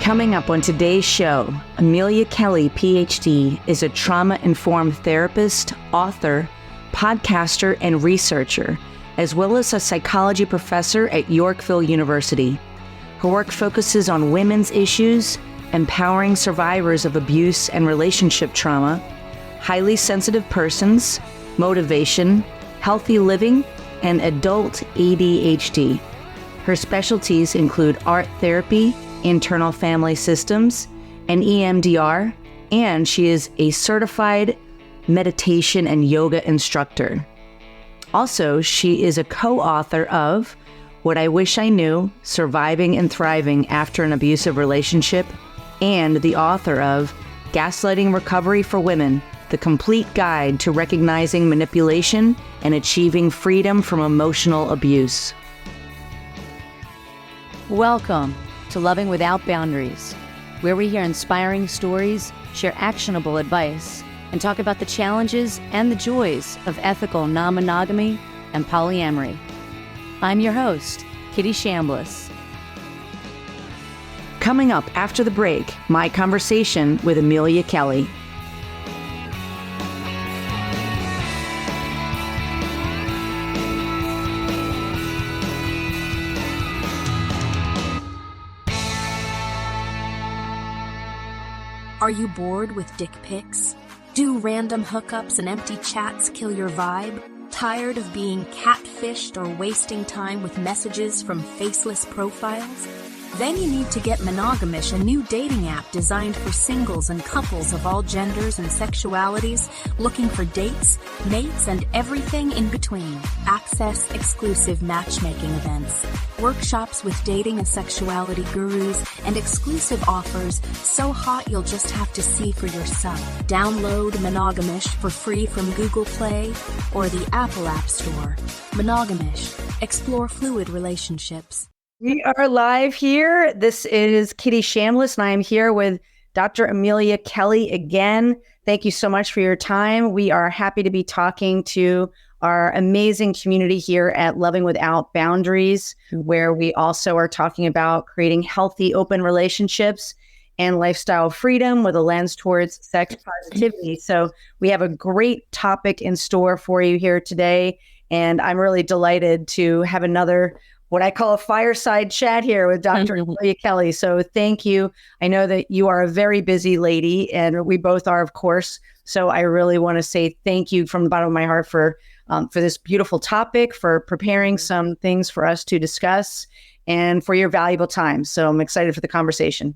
Coming up on today's show, Amelia Kelley, PhD, is a trauma-informed therapist, author, podcaster, and researcher, as well as a psychology professor at Yorkville University. Her work focuses on women's issues, empowering survivors of abuse and relationship trauma, highly sensitive persons, motivation, healthy living, and adult ADHD. Her specialties include art therapy, internal family systems, and EMDR, and she is a certified meditation and yoga instructor. Also, she is a co-author of What I Wish I Knew, Surviving and Thriving After an Abusive Relationship, and the author of Gaslighting Recovery for Women, the complete guide to recognizing manipulation and achieving freedom from emotional abuse. Welcome to Loving Without Boundaries, where we hear inspiring stories, share actionable advice, and talk about the challenges and the joys of ethical non-monogamy and polyamory. I'm your host, Kitty Shambliss. Coming up after the break, my conversation with Amelia Kelley. Are you bored with dick pics? Do random hookups and empty chats kill your vibe? Tired of being catfished or wasting time with messages from faceless profiles? Then you need to get Monogamish, a new dating app designed for singles and couples of all genders and sexualities looking for dates, mates, and everything in between. Access exclusive matchmaking events, workshops with dating and sexuality gurus, and exclusive offers so hot you'll just have to see for yourself. Download Monogamish for free from Google Play or the Apple App Store. Monogamish. Explore fluid relationships. We are live here. This is Kitty Shambliss, and I am here with Dr. Amelia Kelley again. Thank you so much for your time. We are happy to be talking to our amazing community here at Loving Without Boundaries, where we also are talking about creating healthy, open relationships and lifestyle freedom with a lens towards sex positivity. So we have a great topic in store for you here today, and I'm really delighted to have another what I call a fireside chat here with Dr. Amelia Kelley. So thank you. I know that you are a very busy lady, and we both are, of course. So I really want to say thank you from the bottom of my heart for this beautiful topic, for preparing some things for us to discuss, and for your valuable time. So I'm excited for the conversation.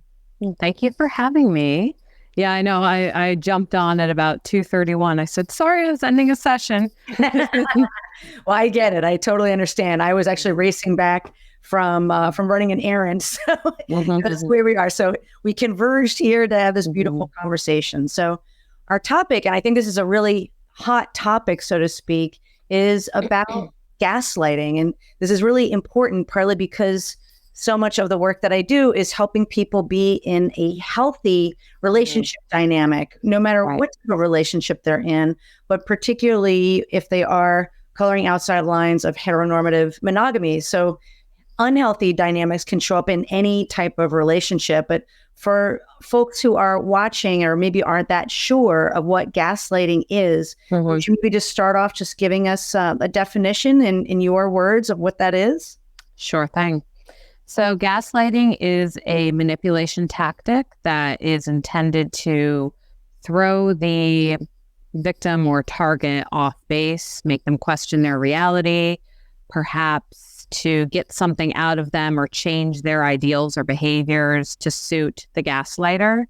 Thank you for having me. Yeah, I know. I jumped on at about 2:31. I said, sorry, I was ending a session. Well, I get it. I totally understand. I was actually racing back from running an errand. So that's where we are. So we converged here to have this beautiful conversation. So our topic, and I think this is a really hot topic, so to speak, is about gaslighting. And this is really important, partly because so much of the work that I do is helping people be in a healthy relationship dynamic, no matter what type of relationship they're in, but particularly if they are coloring outside lines of heteronormative monogamy. So unhealthy dynamics can show up in any type of relationship. But for folks who are watching or maybe aren't that sure of what gaslighting is, would you maybe just start off just giving us a definition in your words of what that is? Sure thing. So gaslighting is a manipulation tactic that is intended to throw the victim or target off base, make them question their reality, perhaps to get something out of them or change their ideals or behaviors to suit the gaslighter.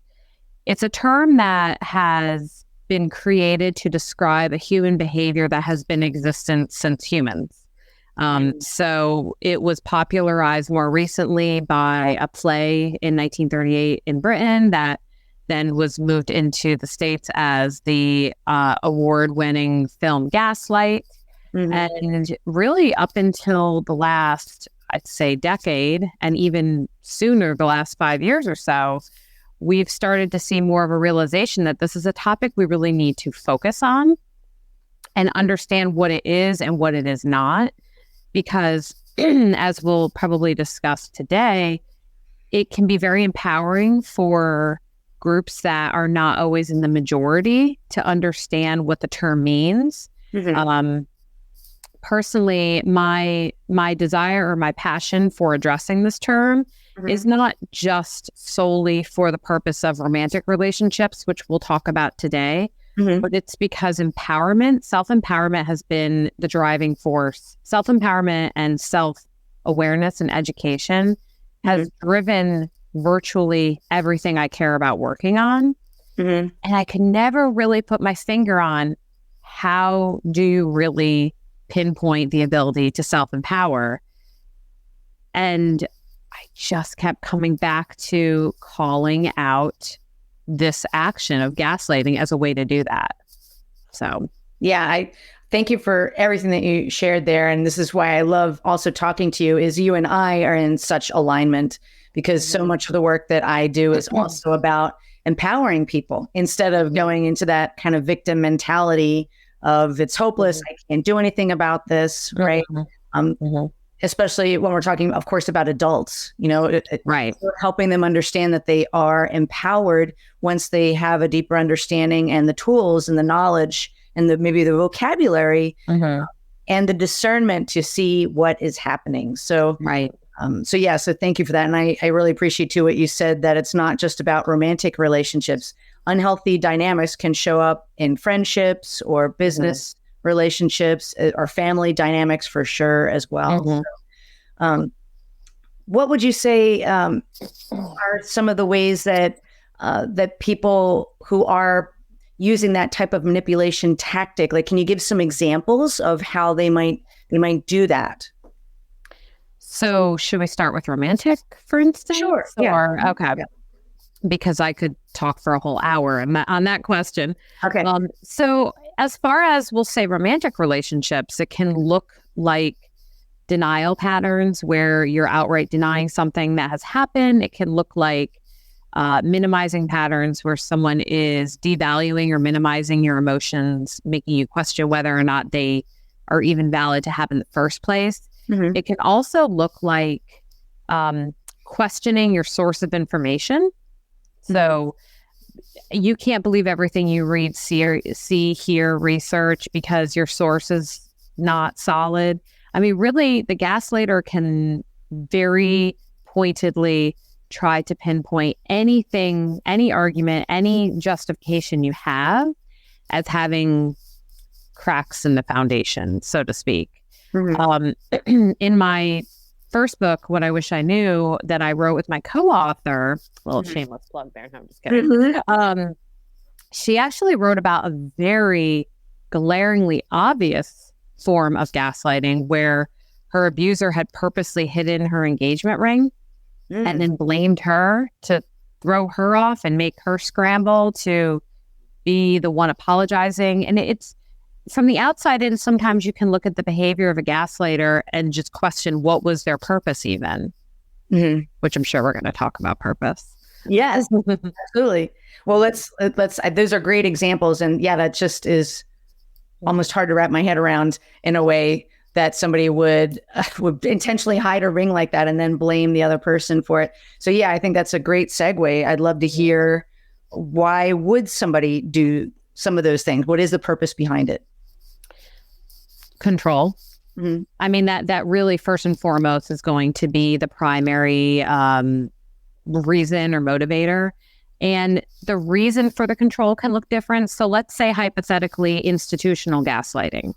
It's a term that has been created to describe a human behavior that has been existent since humans. So it was popularized more recently by a play in 1938 in Britain that then was moved into the States as the award-winning film Gaslight. And really up until the last, I'd say, decade, and even sooner, the last 5 years or so, we've started to see more of a realization that this is a topic we really need to focus on and understand what it is and what it is not. Because as we'll probably discuss today, it can be very empowering for groups that are not always in the majority to understand what the term means. Personally, my desire or my passion for addressing this term is not just solely for the purpose of romantic relationships, which we'll talk about today, but it's because self-empowerment has been the driving force. Self-empowerment and self-awareness and education has driven virtually everything I care about working on. And I can never really put my finger on how do you really pinpoint the ability to self-empower. And I just kept coming back to calling out this action of gaslighting as a way to do that. So, yeah, I thank you for everything that you shared there. And this is why I love also talking to you, is you and I are in such alignment, because so much of the work that I do is also about empowering people instead of going into that kind of victim mentality of it's hopeless, I can't do anything about this, right? Especially when we're talking, of course, about adults, right. Helping them understand that they are empowered once they have a deeper understanding and the tools and the knowledge and maybe the vocabulary and the discernment to see what is happening. So, right. So thank you for that. And I really appreciate too what you said, that it's not just about romantic relationships. Unhealthy dynamics can show up in friendships or business relationships or family dynamics for sure as well. So, what would you say are some of the ways that that people who are using that type of manipulation tactic, like, can you give some examples of how they might do that? So should we start with romantic, for instance? Sure. Okay. Yeah. Because I could talk for a whole hour on that question. Okay. So as far as, we'll say, romantic relationships, it can look like denial patterns where you're outright denying something that has happened. It can look like minimizing patterns where someone is devaluing or minimizing your emotions, making you question whether or not they are even valid to have in the first place. It can also look like questioning your source of information. So you can't believe everything you read, see, hear, research because your source is not solid. I mean, really, the gaslighter can very pointedly try to pinpoint anything, any argument, any justification you have as having cracks in the foundation, so to speak. In my first book, What I Wish I Knew, that I wrote with my co-author, little shameless plug there, no, I'm just kidding. She actually wrote about a very glaringly obvious form of gaslighting where her abuser had purposely hidden her engagement ring and then blamed her to throw her off and make her scramble to be the one apologizing. And it's, from the outside in, sometimes you can look at the behavior of a gaslighter and just question what was their purpose even, which I'm sure we're going to talk about purpose. Yes, absolutely. Well, let's, those are great examples. And yeah, that just is almost hard to wrap my head around in a way that somebody would intentionally hide a ring like that and then blame the other person for it. So yeah, I think that's a great segue. I'd love to hear, why would somebody do some of those things? What is the purpose behind it? Control. I mean, that really first and foremost is going to be the primary reason or motivator. And the reason for the control can look different. So let's say hypothetically institutional gaslighting.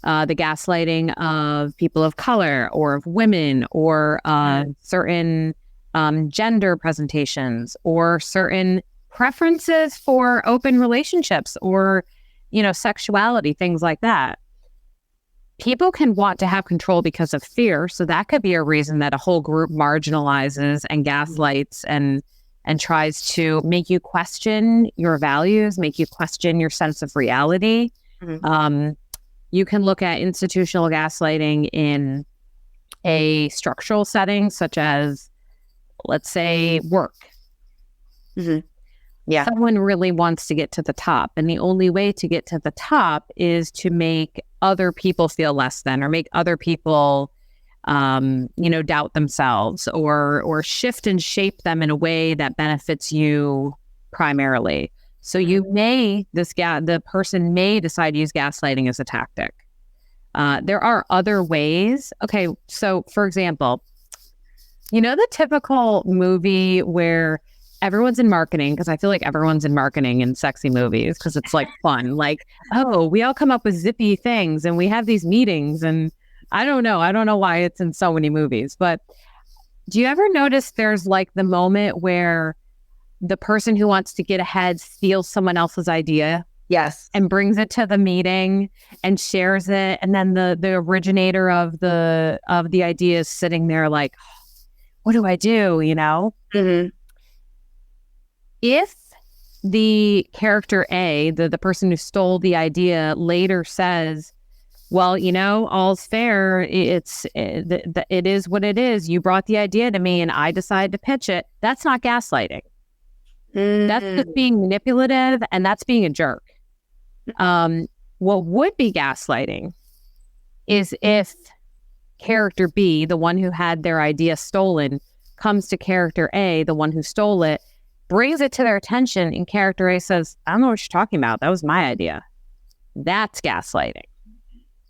The gaslighting of people of color or of women or certain gender presentations or certain preferences for open relationships or, sexuality, things like that. People can want to have control because of fear. So that could be a reason that a whole group marginalizes and gaslights and tries to make you question your values, make you question your sense of reality. You can look at institutional gaslighting in a structural setting, such as, let's say, work. Yeah. Someone really wants to get to the top. And the only way to get to the top is to make other people feel less than, or make other people doubt themselves or shift and shape them in a way that benefits you primarily. So the person may decide to use gaslighting as a tactic. There are other ways. Okay, so for example, the typical movie where everyone's in marketing, because I feel like everyone's in marketing in sexy movies because it's like fun. Like, oh, we all come up with zippy things and we have these meetings, and I don't know why it's in so many movies. But do you ever notice there's like the moment where the person who wants to get ahead steals someone else's idea? Yes. And brings it to the meeting and shares it. And then the originator of the idea is sitting there like, what do I do? Mm-hmm. If the character A, the person who stole the idea, later says, well, all's fair. It is what it is. You brought the idea to me and I decided to pitch it. That's not gaslighting. Mm-hmm. That's just being manipulative, and that's being a jerk. What would be gaslighting is if character B, the one who had their idea stolen, comes to character A, the one who stole it, brings it to their attention, and character A says, I don't know what you're talking about. That was my idea. That's gaslighting.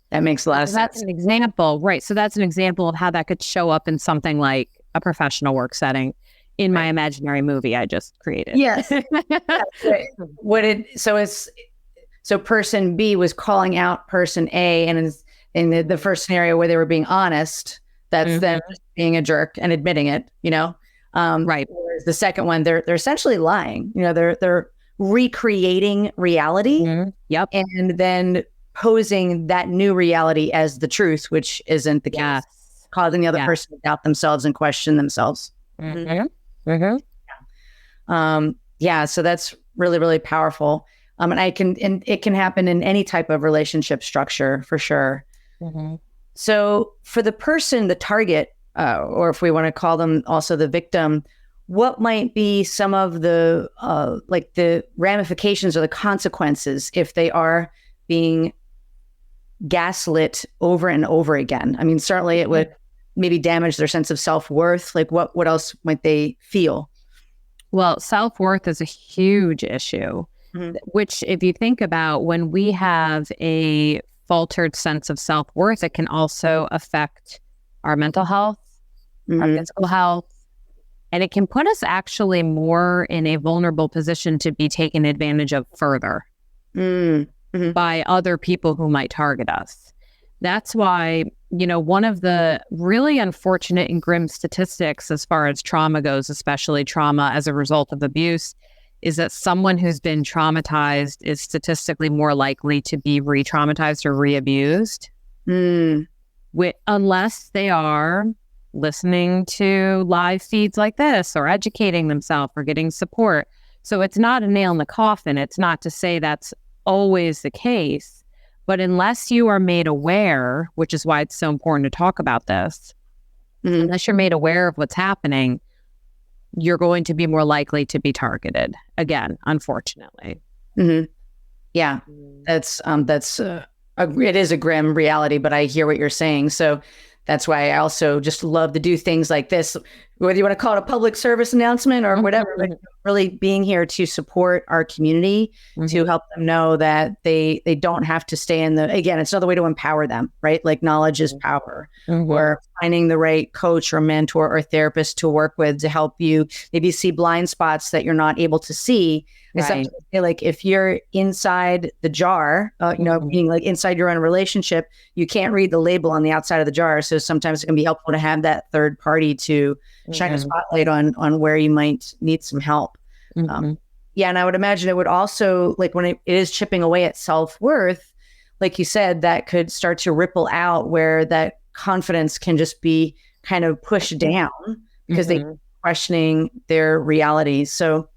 That makes a lot of sense. That's an example, right? So that's an example of how that could show up in something like a professional work setting in my imaginary movie I just created. Yes. So person B was calling out person A, and in the first scenario where they were being honest, that's them being a jerk and admitting it, right. Whereas the second one, they're essentially lying. They're recreating reality. Mm-hmm. Yep. And then posing that new reality as the truth, which isn't the case, causing the other person to doubt themselves and question themselves. Mm-hmm. Mm-hmm. So that's really, really powerful. And it can happen in any type of relationship structure for sure. Mm-hmm. So for the person, the target, or if we want to call them also the victim, what might be some of the the ramifications or the consequences if they are being gaslit over and over again? I mean, certainly it would maybe damage their sense of self-worth. Like what else might they feel? Well, self-worth is a huge issue, which if you think about, when we have a faltered sense of self-worth, it can also affect our mental health, our physical health, and it can put us actually more in a vulnerable position to be taken advantage of further by other people who might target us. That's why, one of the really unfortunate and grim statistics as far as trauma goes, especially trauma as a result of abuse, is that someone who's been traumatized is statistically more likely to be re-traumatized or re-abused, unless they are listening to live feeds like this or educating themselves or getting support. So it's not a nail in the coffin. It's not to say that's always the case, but unless you are made aware, which is why it's so important to talk about this, unless you're made aware of what's happening, you're going to be more likely to be targeted again, unfortunately. Yeah, that's it is a grim reality, but I hear what you're saying. So that's why I also just love to do things like this, whether you want to call it a public service announcement or whatever, but really being here to support our community, to help them know that they don't have to stay again, it's another way to empower them, right? Like knowledge is power, or finding the right coach or mentor or therapist to work with to help you maybe see blind spots that you're not able to see. Like if you're inside the jar, being like inside your own relationship, you can't read the label on the outside of the jar. So sometimes it can be helpful to have that third party to shine a spotlight on where you might need some help. And I would imagine it would also, like when it is chipping away at self-worth, like you said, that could start to ripple out where that confidence can just be kind of pushed down because they're questioning their realities. So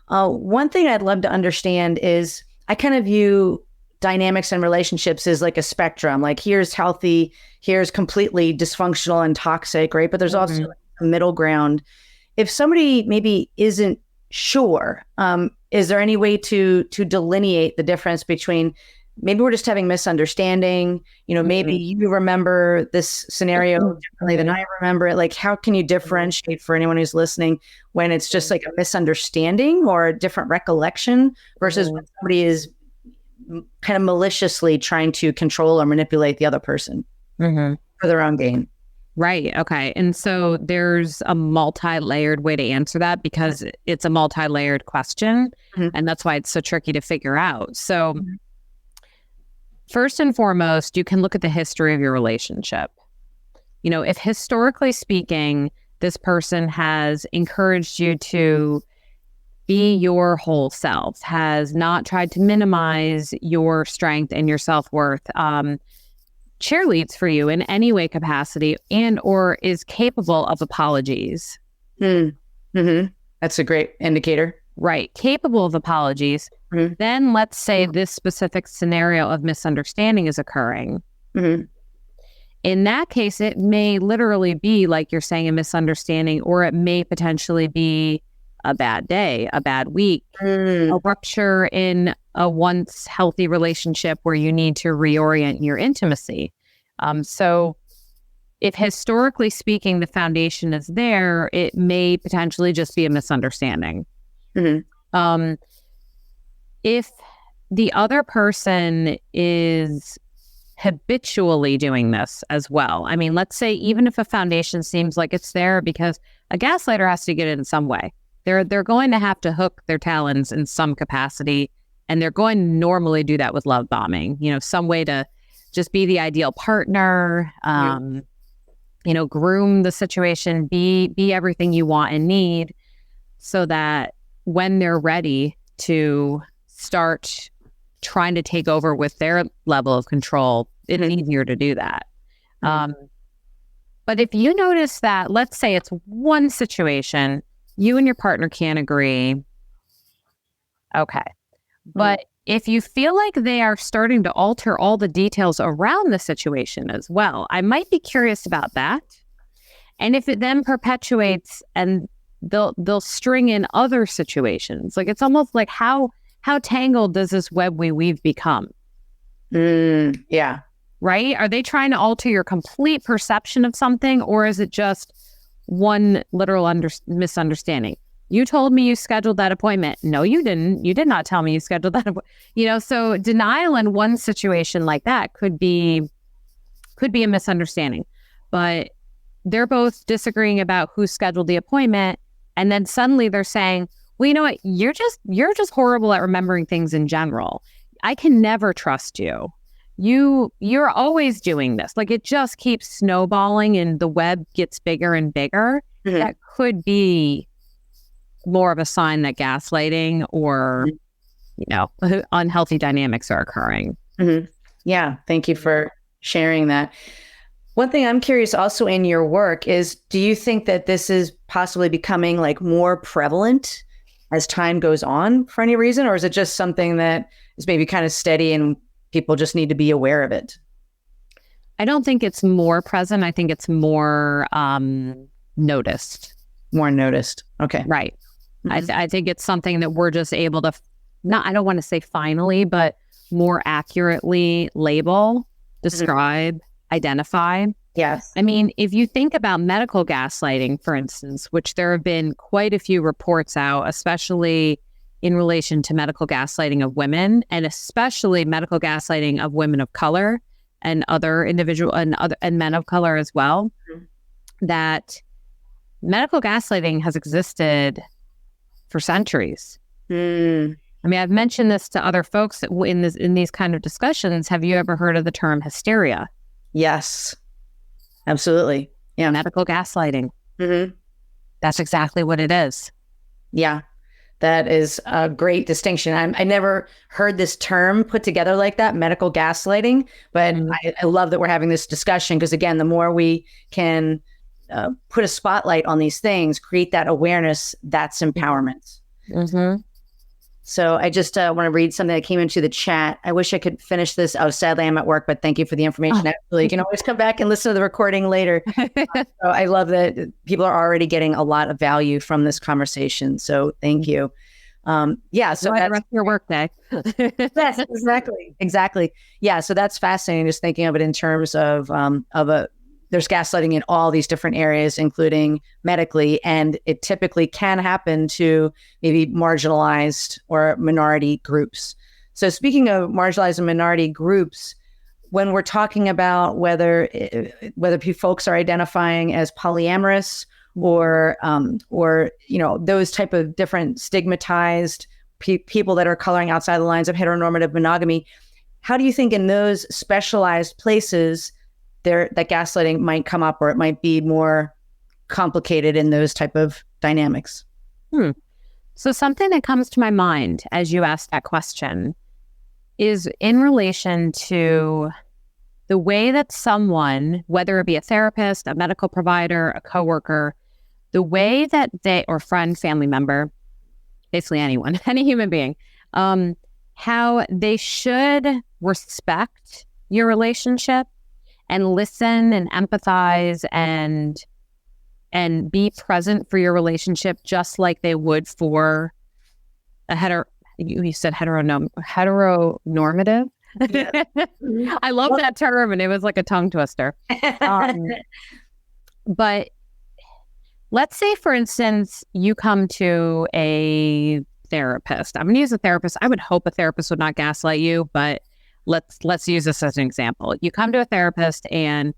one thing I'd love to understand is I kind of view dynamics and relationships as like a spectrum. Like here's healthy, here's completely dysfunctional and toxic, right? But there's also a middle ground. If somebody maybe isn't sure, is there any way to delineate the difference between maybe we're just having misunderstanding. Maybe you remember this scenario differently than I remember it. Like, how can you differentiate for anyone who's listening when it's just like a misunderstanding or a different recollection versus when somebody is kind of maliciously trying to control or manipulate the other person for their own gain? Right. Okay. And so there's a multi-layered way to answer that because it's a multi-layered question. And that's why it's so tricky to figure out. So first and foremost, you can look at the history of your relationship. If historically speaking, this person has encouraged you to be your whole self, has not tried to minimize your strength and your self-worth, cheerleads for you in any way capacity, and or is capable of apologies. That's a great indicator. Right. Capable of apologies. Then let's say this specific scenario of misunderstanding is occurring. In that case, it may literally be, like you're saying, a misunderstanding, or it may potentially be a bad day, a bad week, a rupture in a once healthy relationship where you need to reorient your intimacy. So if historically speaking, the foundation is there, it may potentially just be a misunderstanding. If the other person is habitually doing this as well, I mean, let's say even if a foundation seems like it's there, because a gaslighter has to get it in some way. They're going to have to hook their talons in some capacity, and they're going to normally do that with love bombing, some way to just be the ideal partner, groom the situation, be everything you want and need, so that when they're ready to start trying to take over with their level of control, it's easier to do that. But if you notice that, let's say it's one situation, you and your partner can't agree. Okay. But if you feel like they are starting to alter all the details around the situation as well, I might be curious about that. And if it then perpetuates and they'll string in other situations, like it's almost like how tangled does this web we weave become? Yeah. Right? Are they trying to alter your complete perception of something, or is it just one literal misunderstanding? You told me you scheduled that appointment. No, you didn't. You did not tell me you scheduled that appointment. So denial in one situation like that could be a misunderstanding. But they're both disagreeing about who scheduled the appointment, and then suddenly they're saying, well, you know what? You're just horrible at remembering things in general. I can never trust you. You're always doing this. Like, it just keeps snowballing and the web gets bigger and bigger. That could be more of a sign that gaslighting or, unhealthy dynamics are occurring. Yeah. Thank you for sharing that. One thing I'm curious also in your work is, do you think that this is possibly becoming like more prevalent as time goes on for any reason? Or is it just something that is maybe kind of steady and people just need to be aware of it? I don't think it's more present. I think it's more noticed. More noticed. Okay. Right. I think it's something that we're just able to, I don't want to say finally, but more accurately label, describe, identify. Yes. I mean, if you think about medical gaslighting, for instance, which there have been quite a few reports out, especially in relation to medical gaslighting of women, and especially medical gaslighting of women of color and other individual and men of color as well, that medical gaslighting has existed for centuries. I mean, I've mentioned this to other folks in these kind of discussions. Have you ever heard of the term hysteria? Yes, absolutely. Yeah. Medical gaslighting. That's exactly what it is. Yeah. That is a great distinction. I never heard this term put together like that, medical gaslighting, but I love that we're having this discussion because, again, the more we can put a spotlight on these things, create that awareness, that's empowerment. So I just want to read something that came into the chat. I wish I could finish this. Oh, sadly, I'm at work, but thank you for the information. Absolutely. You can always come back and listen to the recording later. So I love that people are already getting a lot of value from this conversation. So thank you. Yeah, so the that's rest of your workday. yes, exactly. Yeah, so that's fascinating. Just thinking of it in terms of there's gaslighting in all these different areas, including medically, and it typically can happen to maybe marginalized or minority groups. So speaking of marginalized and minority groups, when we're talking about whether folks are identifying as polyamorous or those type of different stigmatized people that are coloring outside the lines of heteronormative monogamy, how do you think in those specialized places that gaslighting might come up, or it might be more complicated in those type of dynamics? So something that comes to my mind as you ask that question is in relation to the way that someone, whether it be a therapist, a medical provider, a coworker, the way that they, or friend, family member, basically anyone, any human being, how they should respect your relationship and listen and empathize and be present for your relationship, just like they would for a you said heteronormative. Yeah. I love that term, and it was like a tongue twister. But let's say, for instance, you come to a therapist. I'm going to use a therapist. I would hope a therapist would not gaslight you, but let's use this as an example. You come to a therapist and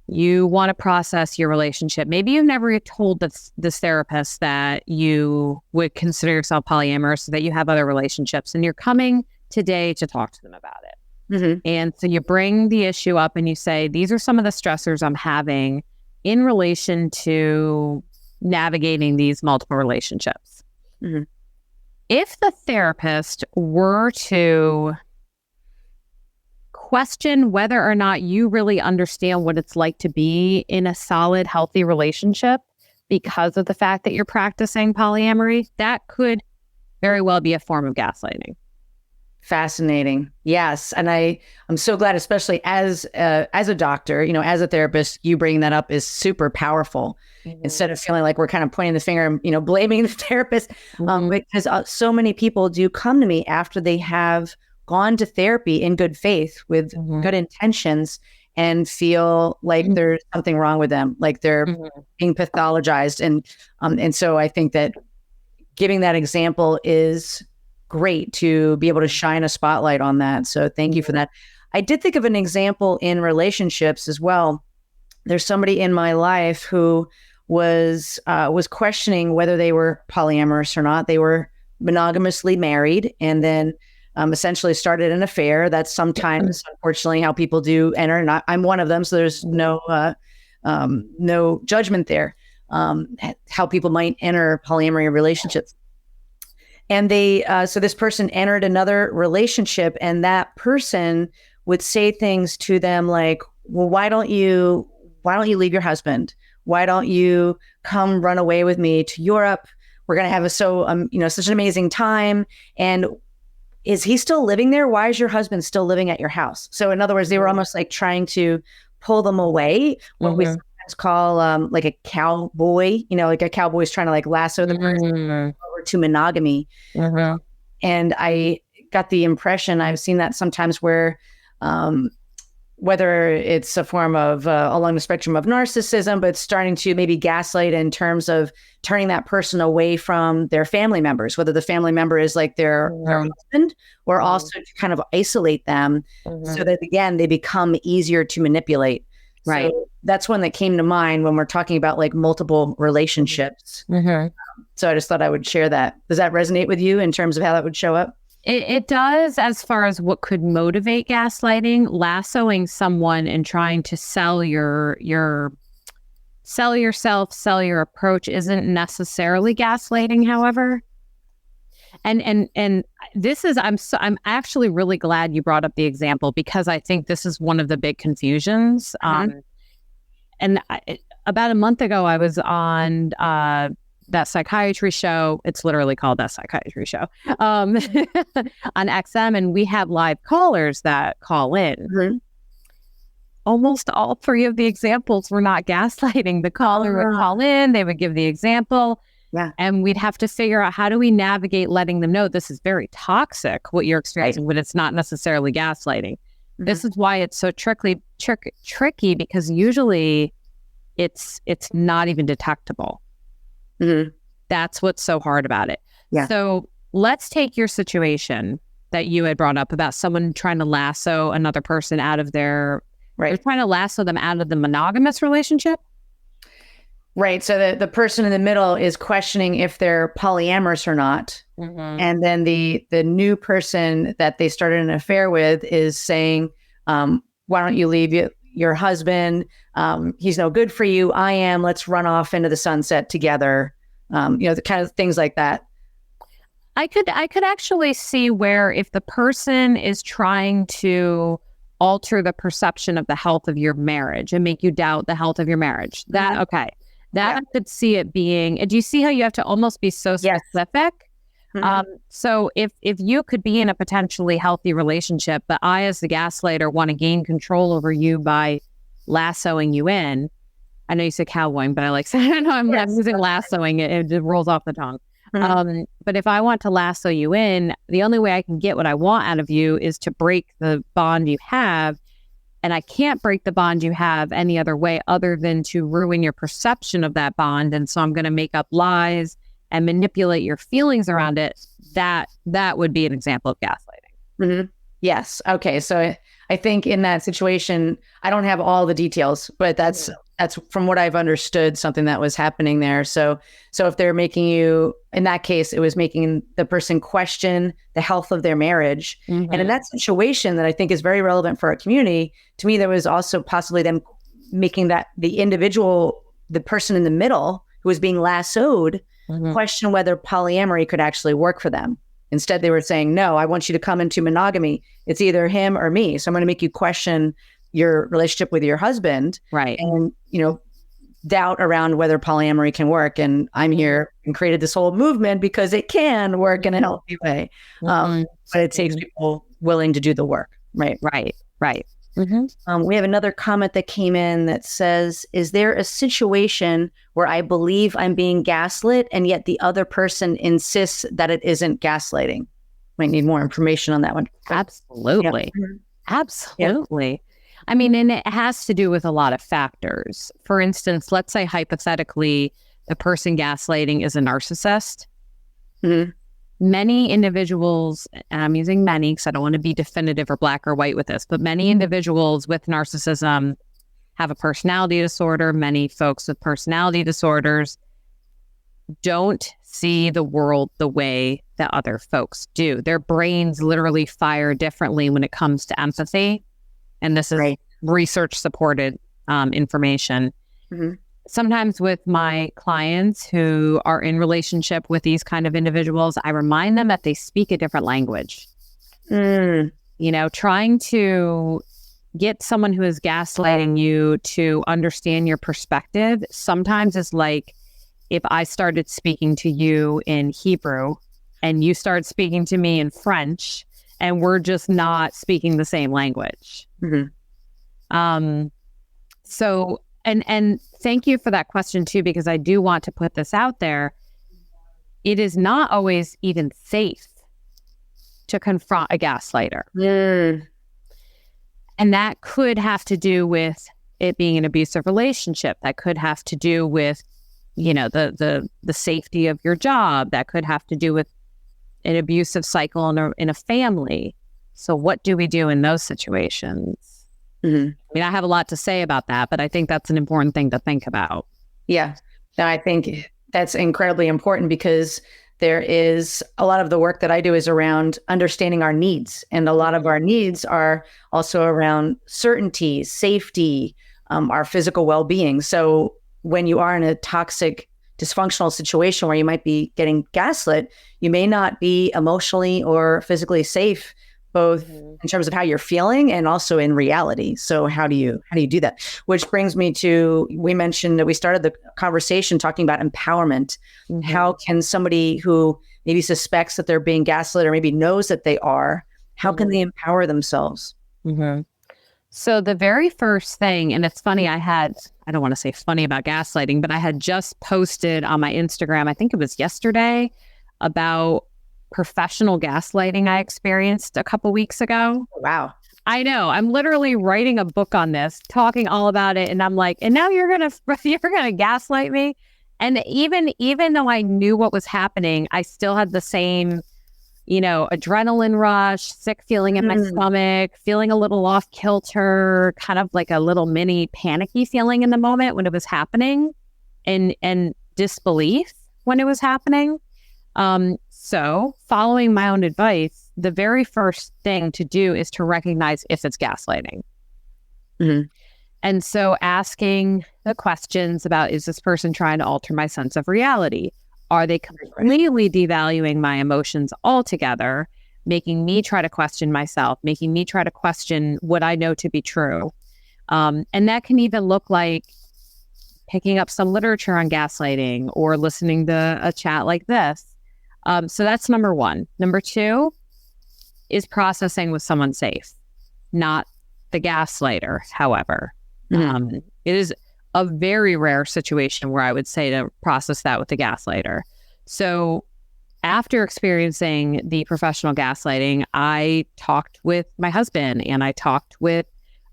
you want to process your relationship. Maybe you've never told this therapist that you would consider yourself polyamorous, that you have other relationships, and you're coming today to talk to them about it. Mm-hmm. And so you bring the issue up and you say, these are some of the stressors I'm having in relation to navigating these multiple relationships. Mm-hmm. If the therapist were to question whether or not you really understand what it's like to be in a solid, healthy relationship because of the fact that you're practicing polyamory, that could very well be a form of gaslighting. Fascinating. Yes. And I'm so glad, especially as a doctor, as a therapist, you bringing that up is super powerful. Mm-hmm. Instead of feeling like we're kind of pointing the finger and, blaming the therapist, because so many people do come to me after they have gone to therapy in good faith with good intentions and feel like there's something wrong with them, like they're being pathologized. And so I think that giving that example is great to be able to shine a spotlight on that. So thank you for that. I did think of an example in relationships as well. There's somebody in my life who was questioning whether they were polyamorous or not. They were monogamously married and then essentially started an affair. That's sometimes, unfortunately, how people do enter. And I'm one of them, so there's no judgment there. How people might enter polyamory relationships. And so this person entered another relationship, and that person would say things to them like, "Well, why don't you leave your husband? Why don't you come run away with me to Europe? We're gonna have such an amazing time." And is he still living there? Why is your husband still living at your house? So in other words, they were almost like trying to pull them away, what we sometimes call like a cowboy, like a cowboy's trying to like lasso the person over to monogamy. And I got the impression, I've seen that sometimes where whether it's a form of along the spectrum of narcissism, but starting to maybe gaslight in terms of turning that person away from their family members, whether the family member is like their husband, or also to kind of isolate them so that, again, they become easier to manipulate. Right. So that's one that came to mind when we're talking about like multiple relationships. So I just thought I would share that. Does that resonate with you in terms of how that would show up? It does, as far as what could motivate gaslighting. Lassoing someone and trying to sell yourself, sell your approach isn't necessarily gaslighting, however. And this is, I'm actually really glad you brought up the example, because I think this is one of the big confusions. About a month ago, I was on that psychiatry show. It's literally called That Psychiatry Show on XM, and we have live callers that call in. Almost all three of the examples were not gaslighting. The caller would call in, they would give the example, Yeah. And we'd have to figure out, how do we navigate letting them know this is very toxic, what you're experiencing, but it's not necessarily gaslighting. Mm-hmm. This is why it's so tricky because usually it's not even detectable. Mm-hmm. That's what's so hard about it. Yeah. So let's take your situation that you had brought up about someone trying to lasso another person out of their, they're trying to lasso them out of the monogamous relationship. Right. So the person in the middle is questioning if they're polyamorous or not. Mm-hmm. And then the new person that they started an affair with is saying, why don't you leave your husband? He's no good for you. I am. Let's run off into the sunset together. The kind of things like that. I could actually see where, if the person is trying to alter the perception of the health of your marriage and make you doubt the health of your marriage, that, okay. That I could see it being. Do you see how you have to almost be so specific? Mm-hmm. So if you could be in a potentially healthy relationship, but I, as the gaslighter, want to gain control over you by lassoing you in. I know you said cowboying, but I like saying, I know I'm using lassoing. It just rolls off the tongue. Mm-hmm. But if I want to lasso you in, the only way I can get what I want out of you is to break the bond you have. And I can't break the bond you have any other way other than to ruin your perception of that bond. And so I'm going to make up lies and manipulate your feelings around it. That would be an example of gaslighting. Mm-hmm. Yes. Okay. So I think in that situation, I don't have all the details, but that's from what I've understood, something that was happening there. So if they're making you, in that case, it was making the person question the health of their marriage. Mm-hmm. And in that situation that I think is very relevant for our community, to me, there was also possibly them making that the individual, the person in the middle who was being lassoed, question whether polyamory could actually work for them. Instead, they were saying, no, I want you to come into monogamy. It's either him or me. So I'm going to make you question your relationship with your husband. Right. And, doubt around whether polyamory can work. And I'm here and created this whole movement because it can work in a healthy way. But it takes people willing to do the work. Right. Right. Mm-hmm. We have another comment that came in that says, is there a situation where I believe I'm being gaslit and yet the other person insists that it isn't gaslighting? Might need more information on that one. Absolutely. Yeah. Absolutely. Yeah. I mean, and it has to do with a lot of factors. For instance, let's say hypothetically, the person gaslighting is a narcissist. Mm-hmm. Many individuals, and I'm using many because I don't want to be definitive or black or white with this, but many individuals with narcissism have a personality disorder. Many folks with personality disorders don't see the world the way that other folks do. Their brains literally fire differently when it comes to empathy. And this is research supported information. Mm-hmm. Sometimes with my clients who are in relationship with these kind of individuals, I remind them that they speak a different language. Trying to get someone who is gaslighting you to understand your perspective sometimes is like if I started speaking to you in Hebrew and you start speaking to me in French, and we're just not speaking the same language. Mm-hmm. So, and thank you for that question too, because I do want to put this out there. It is not always even safe to confront a gaslighter. And that could have to do with it being an abusive relationship. That could have to do with, the safety of your job. That could have to do with an abusive cycle in a family. So what do we do in those situations? Mm-hmm. I mean, I have a lot to say about that, but I think that's an important thing to think about. Yeah. No, I think that's incredibly important because there is a lot of the work that I do is around understanding our needs. And a lot of our needs are also around certainty, safety, our physical well-being. So when you are in a toxic, dysfunctional situation where you might be getting gaslit, you may not be emotionally or physically safe, both in terms of how you're feeling and also in reality. So how do you do that? Which brings me to, we mentioned that we started the conversation talking about empowerment. Mm-hmm. How can somebody who maybe suspects that they're being gaslit or maybe knows that they are, how can they empower themselves? Mm-hmm. So the very first thing, and it's funny, I had I don't want to say funny about gaslighting, but I had just posted on my Instagram, I think it was yesterday, about professional gaslighting I experienced a couple weeks ago. Wow. I know. I'm literally writing a book on this, talking all about it. And I'm like, and now you're going to gaslight me. And even though I knew what was happening, I still had the same, adrenaline rush, sick feeling in my stomach, feeling a little off kilter, kind of like a little mini panicky feeling in the moment when it was happening, and disbelief when it was happening. So following my own advice, the very first thing to do is to recognize if it's gaslighting. Mm-hmm. And so asking the questions about, is this person trying to alter my sense of reality? Are they completely devaluing my emotions altogether, making me try to question myself, making me try to question what I know to be true? And that can even look like picking up some literature on gaslighting or listening to a chat like this. So that's number one. Number two is processing with someone safe, not the gaslighter, however. Mm-hmm. It is a very rare situation where I would say to process that with the gaslighter. So after experiencing the professional gaslighting, I talked with my husband and I talked with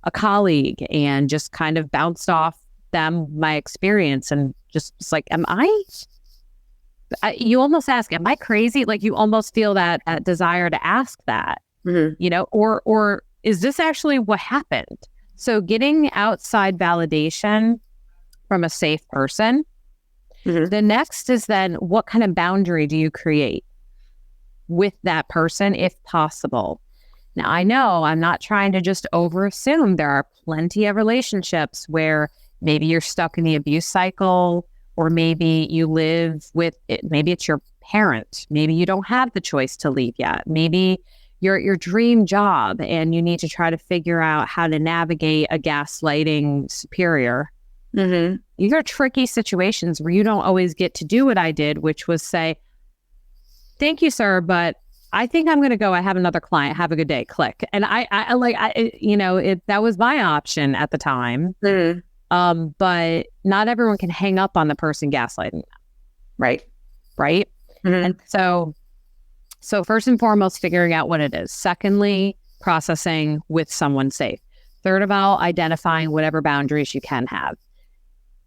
a colleague and just kind of bounced off them my experience and just was like, you almost ask, am I crazy? Like you almost feel that desire to ask that, or is this actually what happened? So getting outside validation from a safe person. Mm-hmm. The next is then, what kind of boundary do you create with that person if possible? Now, I know I'm not trying to just overassume. There are plenty of relationships where maybe you're stuck in the abuse cycle, or maybe you live with it. Maybe it's your parent. Maybe you don't have the choice to leave yet. Maybe you're at your dream job and you need to try to figure out how to navigate a gaslighting superior. Mm-hmm. These are tricky situations where you don't always get to do what I did, which was say, thank you, sir, but I think I'm going to go. I have another client. Have a good day. Click. And that was my option at the time. Mm-hmm. But not everyone can hang up on the person gaslighting them. Right. Mm-hmm. And so first and foremost, figuring out what it is. Secondly, processing with someone safe. Third of all, identifying whatever boundaries you can have.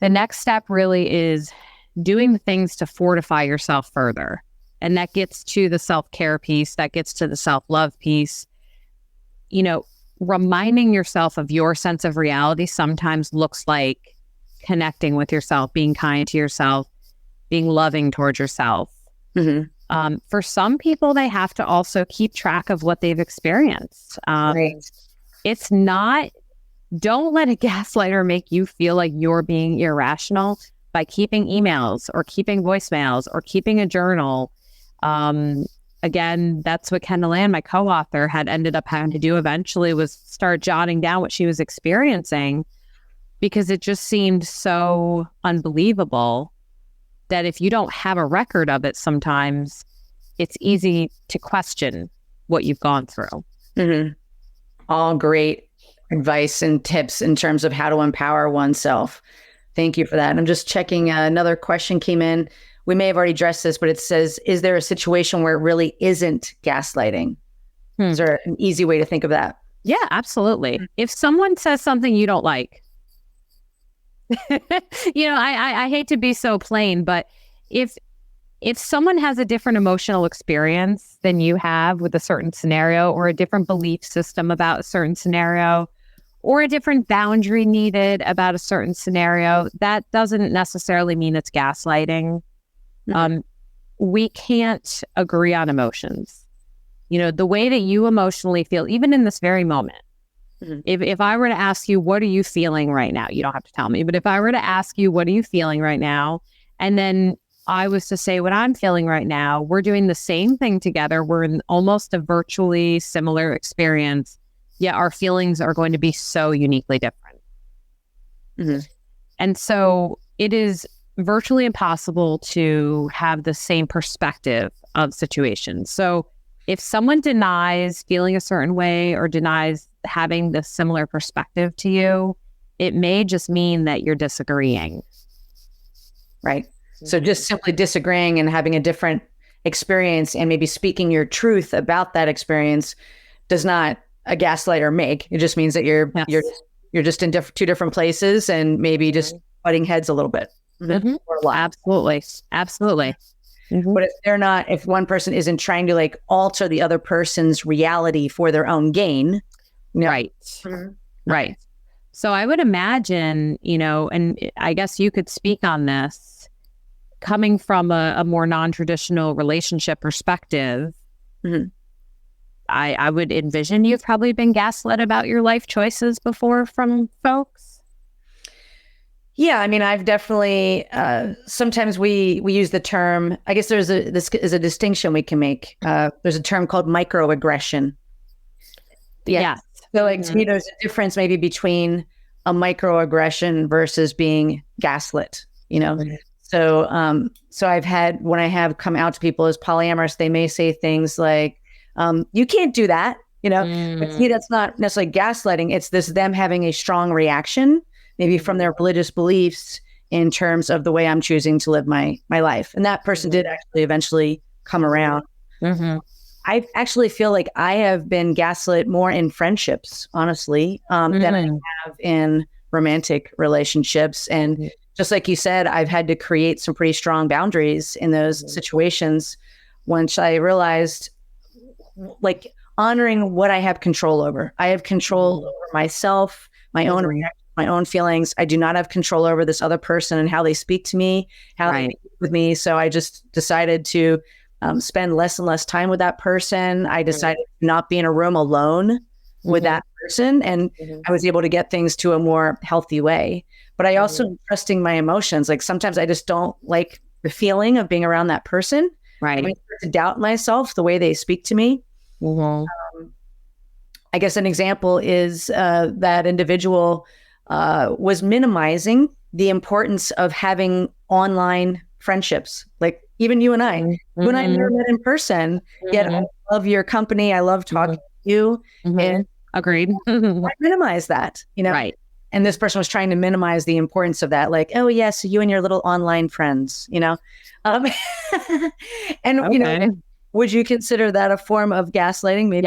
The next step really is doing the things to fortify yourself further. And that gets to the self-care piece, that gets to the self-love piece. Reminding yourself of your sense of reality sometimes looks like connecting with yourself, being kind to yourself, being loving towards yourself. Mm-hmm. For some people, they have to also keep track of what they've experienced. Right. It's not, don't let a gaslighter make you feel like you're being irrational by keeping emails or keeping voicemails or keeping a journal. Again, that's what Kendall Ann, my co-author, had ended up having to do eventually, was start jotting down what she was experiencing, because it just seemed so unbelievable that if you don't have a record of it, sometimes it's easy to question what you've gone through. Mm-hmm. All great advice and tips in terms of how to empower oneself. Thank you for that. And I'm just checking, another question came in. We may have already addressed this, but it says, is there a situation where it really isn't gaslighting? Is there an easy way to think of that? Yeah, absolutely. If someone says something you don't like, I hate to be so plain, but if someone has a different emotional experience than you have with a certain scenario, or a different belief system about a certain scenario, or a different boundary needed about a certain scenario, that doesn't necessarily mean it's gaslighting. Mm-hmm. We can't agree on emotions. The way that you emotionally feel, even in this very moment. Mm-hmm. If I were to ask you, what are you feeling right now? You don't have to tell me, but if I were to ask you, what are you feeling right now? And then I was to say what I'm feeling right now, we're doing the same thing together. We're in almost a virtually similar experience, yet our feelings are going to be so uniquely different. Mm-hmm. And so it is virtually impossible to have the same perspective of situations. So if someone denies feeling a certain way or denies having the similar perspective to you, It may just mean that you're disagreeing. Right. So just simply disagreeing and having a different experience and maybe speaking your truth about that experience does not a gaslighter make. It just means that you're just in two different places and maybe just butting heads a little bit. Or a lot. Absolutely. But if one person isn't trying to like alter the other person's reality for their own gain. Right. Right. So I would imagine, and I guess you could speak on this, coming from a more non-traditional relationship perspective, I would envision you've probably been gaslit about your life choices before from folks. Yeah, I mean, I've definitely, sometimes we use the term, I guess this is a distinction we can make. There's a term called microaggression. Yeah. So like, to me, there's a difference maybe between a microaggression versus being gaslit, So, when I have come out to people as polyamorous, they may say things like, you can't do that, but to me, that's not necessarily gaslighting. It's them having a strong reaction, maybe from their religious beliefs in terms of the way I'm choosing to live my life. And that person did actually eventually come around. I actually feel like I have been gaslit more in friendships, honestly, than I have in romantic relationships. And just like you said, I've had to create some pretty strong boundaries in those situations once I realized, like, honoring what I have control over. I have control over myself, my own reaction, my own feelings. I do not have control over this other person and how they speak to me, how they speak with me. So I just decided to spend less and less time with that person. I decided to not be in a room alone with that person. And I was able to get things to a more healthy way. But I also am trusting my emotions. Like sometimes I just don't like the feeling of being around that person. Right. I start to doubt myself, the way they speak to me. I guess an example is that individual was minimizing the importance of having online friendships. Like even you and I, you and I never met in person, yet I love your company. I love talking to you. And agreed. I minimize that, Right. And this person was trying to minimize the importance of that. Like, oh yes, you and your little online friends, and would you consider that a form of gaslighting? Maybe.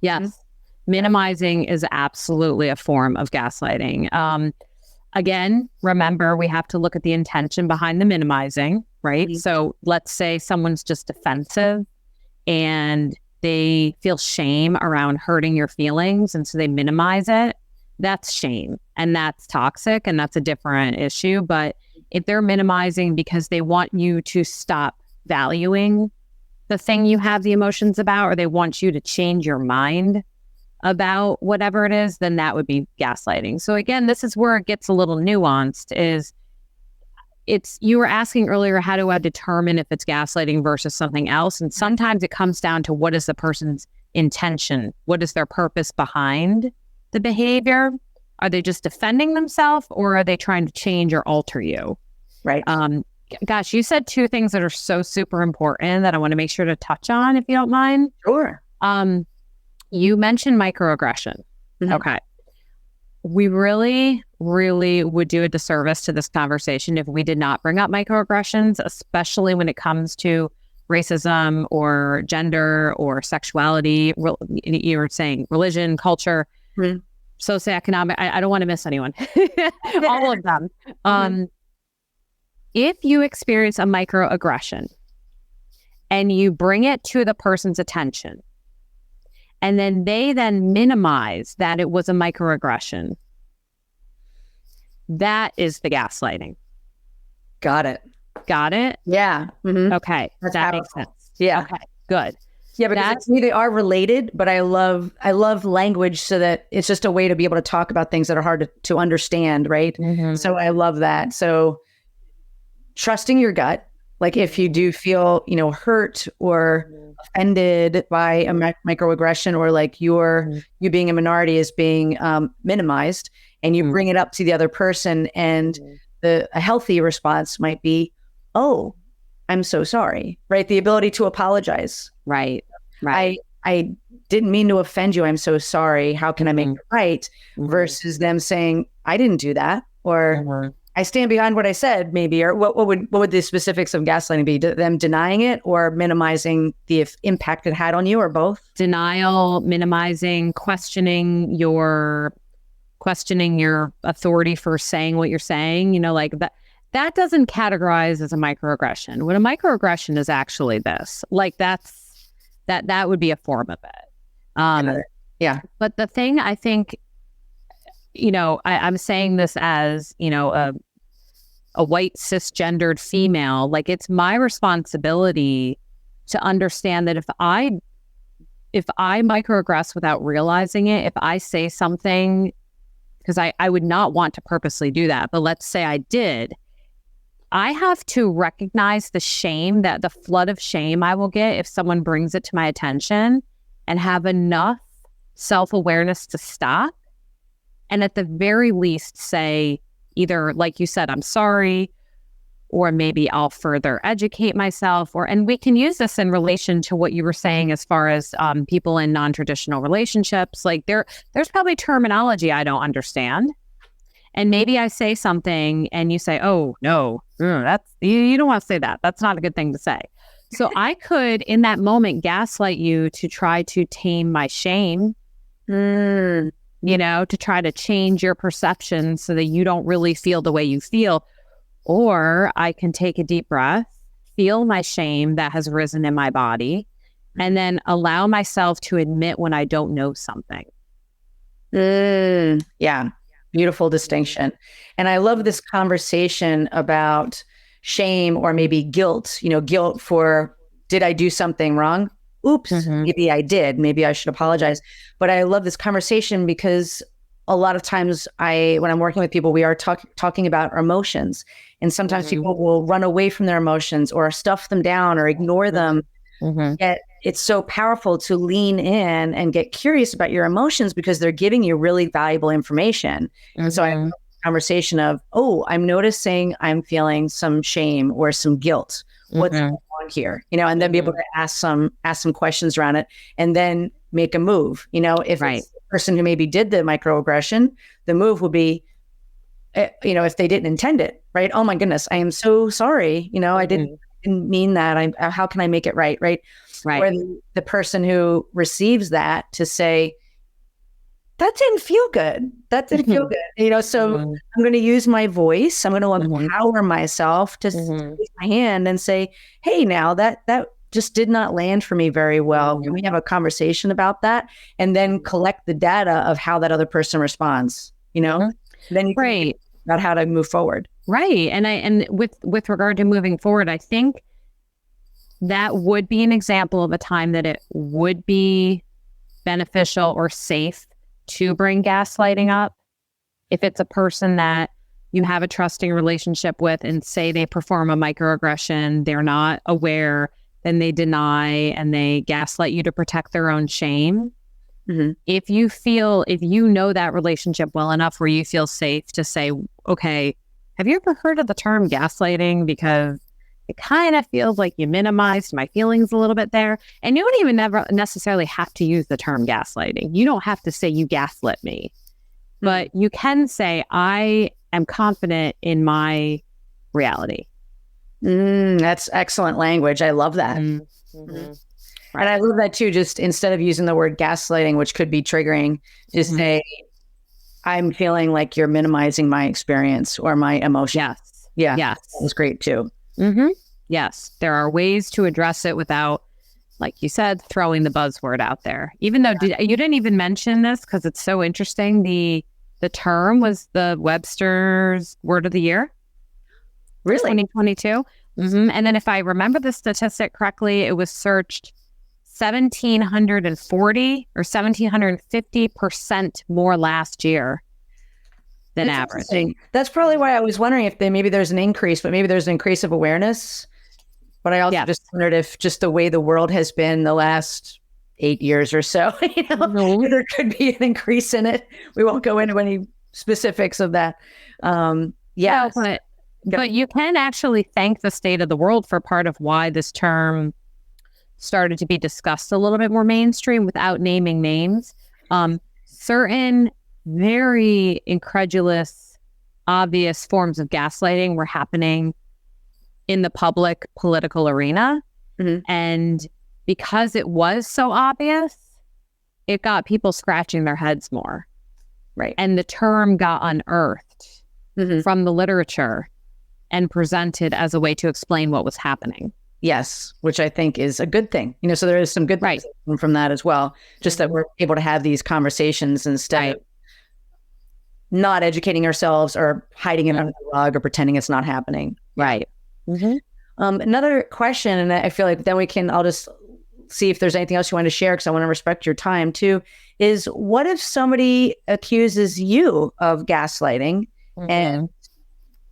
Yes. Minimizing is absolutely a form of gaslighting. Again, remember, we have to look at the intention behind the minimizing, right? So let's say someone's just defensive and they feel shame around hurting your feelings, and so they minimize it. That's shame, and that's toxic, and that's a different issue. But if they're minimizing because they want you to stop valuing the thing you have the emotions about, or they want you to change your mind about whatever it is, then that would be gaslighting. So again, this is where it gets a little nuanced. You were asking earlier, how do I determine if it's gaslighting versus something else? And sometimes it comes down to what is the person's intention? What is their purpose behind the behavior? Are they just defending themselves, or are they trying to change or alter you? Right. Gosh, you said two things that are so super important that I want to make sure to touch on, if you don't mind. Sure. You mentioned microaggression. Okay. We really, really would do a disservice to this conversation if we did not bring up microaggressions, especially when it comes to racism or gender or sexuality. You were saying religion, culture, socioeconomic. I don't want to miss anyone. All of them. If you experience a microaggression and you bring it to the person's attention, and then they minimize that it was a microaggression, that is the gaslighting. Got it. Yeah. Okay. That makes sense. Yeah. Okay. Good. Yeah, because to me they are related, but I love language so that it's just a way to be able to talk about things that are hard to understand, right? So I love that. So trusting your gut, like if you do feel, hurt or offended by a microaggression, or like you being a minority is being minimized, and you bring it up to the other person, and a healthy response might be, oh, I'm so sorry, right? The ability to apologize. Right. I didn't mean to offend you. I'm so sorry. How can I make it right? Versus them saying, I didn't do that, or I stand behind what I said, maybe, or what would the specifics of gaslighting be? Them denying it or minimizing the impact it had on you, or both? Denial, minimizing, questioning your authority for saying what you're saying, like that doesn't categorize as a microaggression. What a microaggression is actually this, like that would be a form of it. Yeah. But the thing I think, I'm saying this as, a white cisgendered female, like it's my responsibility to understand that if I microaggress without realizing it, if I say something, because I would not want to purposely do that, but let's say I did, I have to recognize the flood of shame I will get if someone brings it to my attention, and have enough self-awareness to stop. And at the very least say, either, like you said, I'm sorry, or maybe I'll further educate myself, and we can use this in relation to what you were saying as far as people in non-traditional relationships. Like there's probably terminology I don't understand. And maybe I say something and you say, oh, no, that's you don't want to say that. That's not a good thing to say. So I could, in that moment, gaslight you to try to tame my shame, to try to change your perception so that you don't really feel the way you feel. Or I can take a deep breath, feel my shame that has risen in my body, and then allow myself to admit when I don't know something. Yeah. Beautiful distinction. And I love this conversation about shame, or maybe guilt, guilt for, did I do something wrong? Oops, maybe I did. Maybe I should apologize. But I love this conversation because a lot of times when I'm working with people, we are talking about our emotions. And sometimes people will run away from their emotions or stuff them down or ignore them. Yet it's so powerful to lean in and get curious about your emotions because they're giving you really valuable information. And so I have a conversation of, I'm noticing I'm feeling some shame or some guilt. What's going on here? And then be able to ask some questions around it and then make a move. If it's the person who maybe did the microaggression, the move would be, if they didn't intend it, right? Oh my goodness, I am so sorry. I didn't mean that. How can I make it right? Right. Or the person who receives that to say, that didn't feel good. That didn't feel good. So I'm going to use my voice. I'm going to empower myself to raise my hand and say, hey, now that just did not land for me very well. Can we have a conversation about that? And then collect the data of how that other person responds, Then you can think about how to move forward. Right. And with regard to moving forward, I think that would be an example of a time that it would be beneficial or safe to bring gaslighting up. If it's a person that you have a trusting relationship with and say they perform a microaggression, they're not aware, then they deny and they gaslight you to protect their own shame. If you know that relationship well enough where you feel safe to say, okay, have you ever heard of the term gaslighting? Because it kind of feels like you minimized my feelings a little bit there. And you don't even never necessarily have to use the term gaslighting. You don't have to say you gaslit me, but you can say, I am confident in my reality. That's excellent language. I love that. And I love that too, just instead of using the word gaslighting, which could be triggering, just say, I'm feeling like you're minimizing my experience or my emotion. Yes. Yeah. Yes. That was great too. Yes. There are ways to address it without, like you said, throwing the buzzword out there. Even though you didn't even mention this because it's so interesting. The term was the Webster's Word of the Year. Really? 2022. And then if I remember the statistic correctly, it was searched 1,740 or 1,750% more last year than average. That's probably why I was wondering if maybe there's an increase, but maybe there's an increase of awareness. But I also just wondered if just the way the world has been the last 8 years or so, there could be an increase in it. We won't go into any specifics of that. But you can actually thank the state of the world for part of why this term started to be discussed a little bit more mainstream without naming names. Certain very incredulous, obvious forms of gaslighting were happening in the public political arena. And because it was so obvious, it got people scratching their heads more. Right. And the term got unearthed from the literature and presented as a way to explain what was happening. Yes, which I think is a good thing. So there is some good things from that as well. Just that we're able to have these conversations instead of not educating ourselves or hiding it under the rug or pretending it's not happening. Right. Another question, and I feel like then I'll just see if there's anything else you want to share, because I want to respect your time too, is what if somebody accuses you of gaslighting and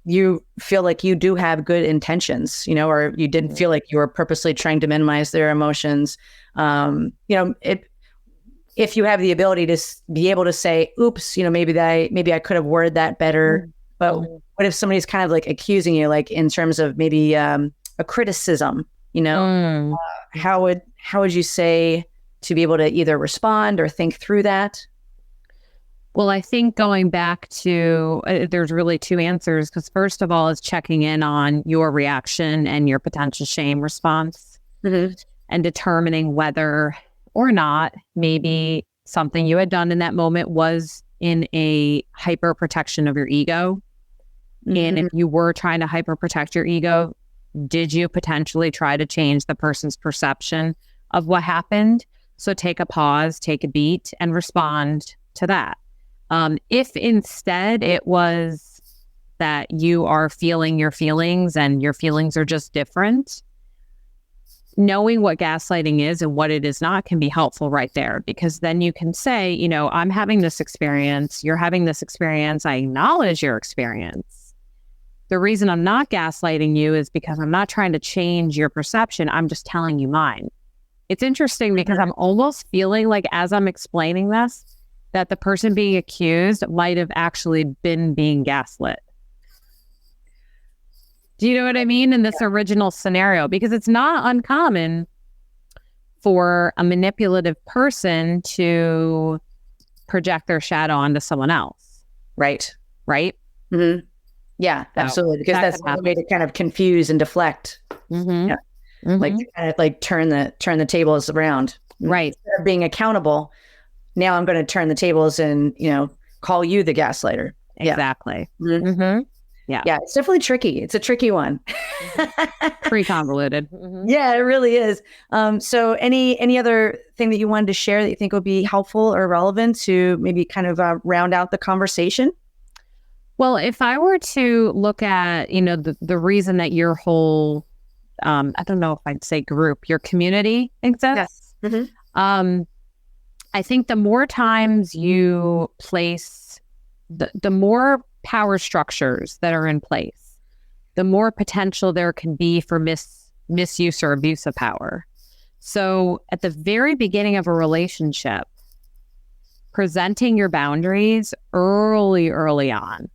you feel like you do have good intentions, or you didn't feel like you were purposely trying to minimize their emotions. If you have the ability to be able to say, oops, maybe I could have worded that better. But what if somebody's kind of like accusing you, like in terms of maybe a criticism, how would you say to be able to either respond or think through that? Well, I think going back to, there's really two answers, because first of all is checking in on your reaction and your potential shame response and determining whether or not maybe something you had done in that moment was in a hyper protection of your ego. And if you were trying to hyper protect your ego, did you potentially try to change the person's perception of what happened? So take a pause, take a beat, and respond to that. If instead it was that you are feeling your feelings and your feelings are just different, knowing what gaslighting is and what it is not can be helpful right there, because then you can say, I'm having this experience, you're having this experience, I acknowledge your experience. The reason I'm not gaslighting you is because I'm not trying to change your perception, I'm just telling you mine. It's interesting because I'm almost feeling like, as I'm explaining this, that the person being accused might have actually been being gaslit. Do you know what I mean? In this original scenario, because it's not uncommon for a manipulative person to project their shadow onto someone else. Right. Right? Yeah, absolutely. Because that's the way to kind of confuse and deflect. Like to kind of like turn the tables around. Right. Instead of being accountable, now I'm going to turn the tables and, call you the gaslighter. Exactly. Yeah. Yeah. It's definitely tricky. It's a tricky one. Pretty convoluted. Yeah, it really is. So any other thing that you wanted to share that you think would be helpful or relevant to maybe kind of round out the conversation? Well, if I were to look at, the reason that your whole, I don't know if I'd say group, your community exists. Yes. I think the more times you place, the more power structures that are in place, the more potential there can be for misuse or abuse of power. So at the very beginning of a relationship, presenting your boundaries early on,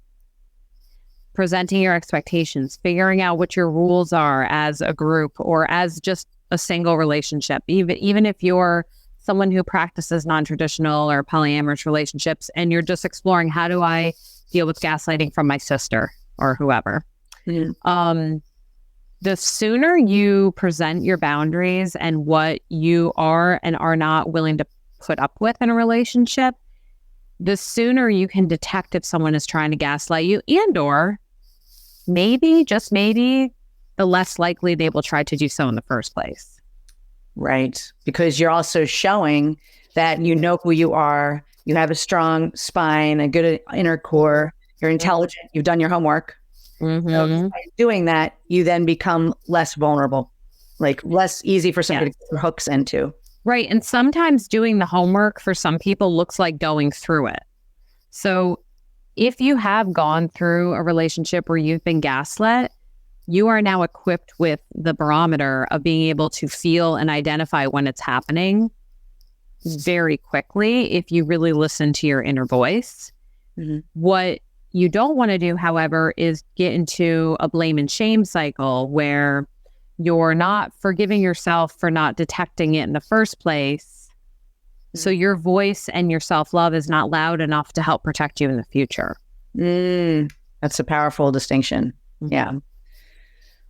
presenting your expectations, figuring out what your rules are as a group or as just a single relationship, even if you're someone who practices non-traditional or polyamorous relationships and you're just exploring, how do I deal with gaslighting from my sister or whoever? The sooner you present your boundaries and what you are and are not willing to put up with in a relationship, the sooner you can detect if someone is trying to gaslight you, and or maybe, just maybe, the less likely they will try to do so in the first place. Right. Because you're also showing that you know who you are, you have a strong spine, a good inner core, you're intelligent, you've done your homework. So by doing that, you then become less vulnerable, like less easy for somebody to get their hooks into. Right. And sometimes doing the homework for some people looks like going through it. So if you have gone through a relationship where you've been gaslit, you are now equipped with the barometer of being able to feel and identify when it's happening very quickly if you really listen to your inner voice. What you don't want to do, however, is get into a blame and shame cycle where you're not forgiving yourself for not detecting it in the first place. So your voice and your self-love is not loud enough to help protect you in the future. That's a powerful distinction. Yeah.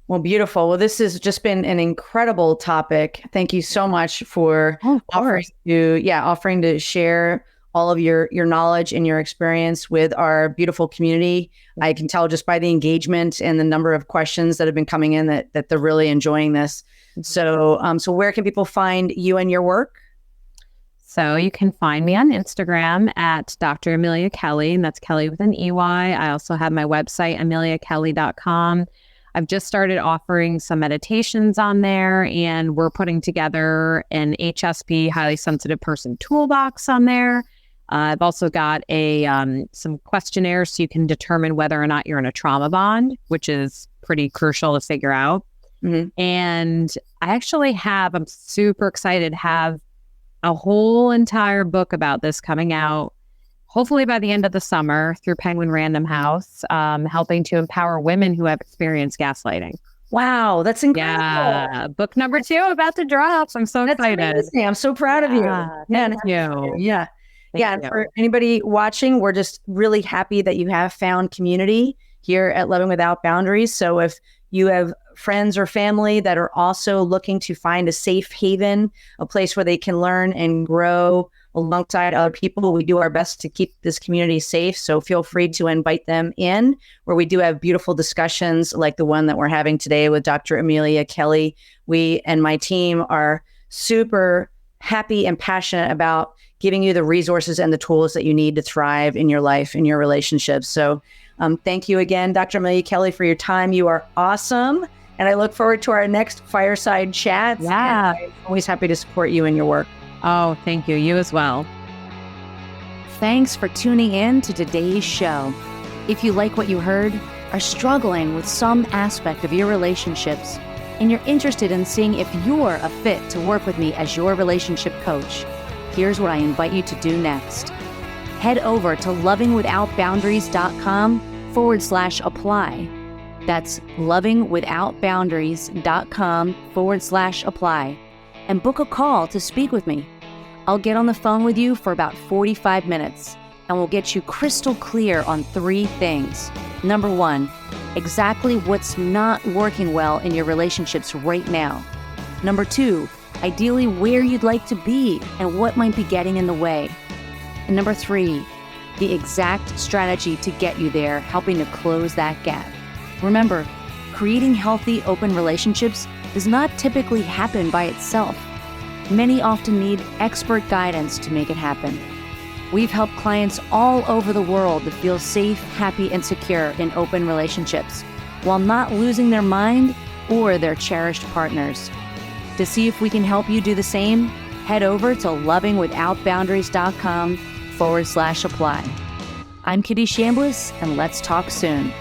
Well, beautiful. Well, this has just been an incredible topic. Thank you so much for offering to share all of your knowledge and your experience with our beautiful community. I can tell just by the engagement and the number of questions that have been coming in that they're really enjoying this. So where can people find you and your work? So you can find me on Instagram at Dr. Amelia Kelley, and that's Kelley with an EY. I also have my website, ameliakelley.com. I've just started offering some meditations on there, and we're putting together an HSP, highly sensitive person toolbox on there. I've also got some questionnaires so you can determine whether or not you're in a trauma bond, which is pretty crucial to figure out. And I actually I'm super excited to have a whole entire book about this coming out, hopefully by the end of the summer through Penguin Random House, helping to empower women who have experienced gaslighting. Wow, that's incredible. Yeah, book number 2 about to drop. I'm so excited. Amazing. I'm so proud of you. Thank you. Yeah. And for anybody watching, we're just really happy that you have found community here at Loving Without Boundaries. So if you have friends or family that are also looking to find a safe haven, a place where they can learn and grow alongside other people, we do our best to keep this community safe. So feel free to invite them in, where we do have beautiful discussions like the one that we're having today with Dr. Amelia Kelley. We and my team are super happy and passionate about giving you the resources and the tools that you need to thrive in your life, in your relationships. So thank you again, Dr. Amelia Kelley, for your time. You are awesome. And I look forward to our next fireside chat. Yeah. I'm always happy to support you in your work. Oh, thank you. You as well. Thanks for tuning in to today's show. If you like what you heard, are struggling with some aspect of your relationships, and you're interested in seeing if you're a fit to work with me as your relationship coach, here's what I invite you to do next. Head over to lovingwithoutboundaries.com/apply. That's lovingwithoutboundaries.com/apply, and book a call to speak with me. I'll get on the phone with you for about 45 minutes, and we'll get you crystal clear on 3 things. Number 1, exactly what's not working well in your relationships right now. Number 2, ideally where you'd like to be and what might be getting in the way. And number 3, the exact strategy to get you there, helping to close that gap. Remember, creating healthy, open relationships does not typically happen by itself. Many often need expert guidance to make it happen. We've helped clients all over the world to feel safe, happy, and secure in open relationships, while not losing their mind or their cherished partners. To see if we can help you do the same, head over to lovingwithoutboundaries.com/apply. I'm Kitty Chambliss, and let's talk soon.